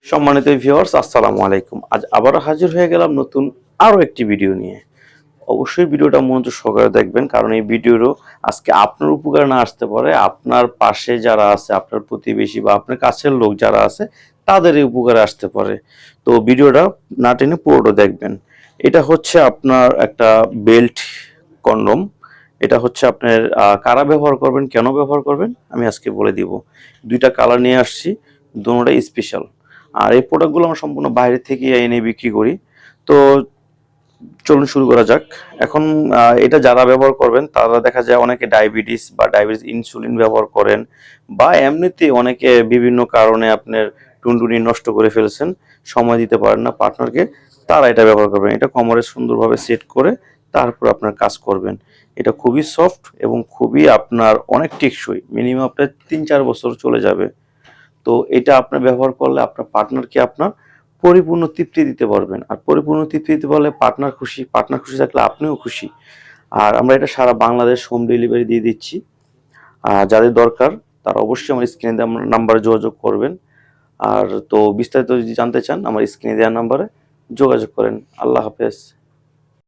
সম্মানিত ভিউয়ার্স, আসসালামু আলাইকুম। আজ আবারও হাজির হয়ে গেলাম নতুন আরো একটি ভিডিও নিয়ে। অবশ্যই ভিডিওটা মনোযোগ সহকারে দেখবেন, কারণ এই ভিডিওরও আজকে আপনার উপকারে না আসতে পারে, আপনার পাশে যারা আছে, আপনার প্রতিবেশী বা আপনার কাছের লোক যারা আছে তাদের এই উপকারে আসতে পারে। তো ভিডিওটা না টেনে পুরোটা দেখবেন। এটা হচ্ছে আপনার একটা বেল্ট কন্ডম। এটা হচ্ছে আপনার কারা ব্যবহার করবেন, কেন ব্যবহার করবেন আমি আজকে বলে দিব। দুইটা কালার নিয়ে আসছি, দুটোটাই স্পেশাল। আর এই প্রোডাক্টগুলো আমরা সম্পূর্ণ বাইরে থেকে এনে বিক্রি করি। তো চলুন শুরু করা যাক। এখন এটা যারা ব্যবহার করবেন তারা দেখা যায় অনেকে ডায়াবেটিস বা ডায়াবেটিস ইনসুলিন ব্যবহার করেন, বা এমনিতে অনেকে বিভিন্ন কারণে আপনার টুনটুনি নষ্ট করে ফেলছেন, সময় দিতে পারেন না পার্টনারকে, তারা এটা ব্যবহার করবেন। এটা কোমরে সুন্দরভাবে সেট করে তারপর আপনার কাজ করবেন। এটা খুবই সফট এবং খুবই আপনার অনেক টেকসই, মিনিমাম আপনার ৩-৪ বছর চলে যাবে। তো এটা আপনার ব্যবহার করলে আপনার পার্টনারকে আপনার পরিপূর্ণ তৃপ্তি দিতে পারবেন। আর পরিপূর্ণ তৃপ্তি দিতে পারলে পার্টনার খুশি, পার্টনার খুশি থাকলে আপনিও খুশি। আর আমরা এটা সারা বাংলাদেশ হোম ডেলিভারি দিয়ে দিচ্ছি। যাদের দরকার তারা অবশ্যই আমার স্ক্রিনে দেওয়া নাম্বারে যোগাযোগ করবেন। আর তো বিস্তারিত যদি জানতে চান আমার স্ক্রিনে দেওয়া নাম্বারে যোগাযোগ করেন। আল্লাহ হাফেজ।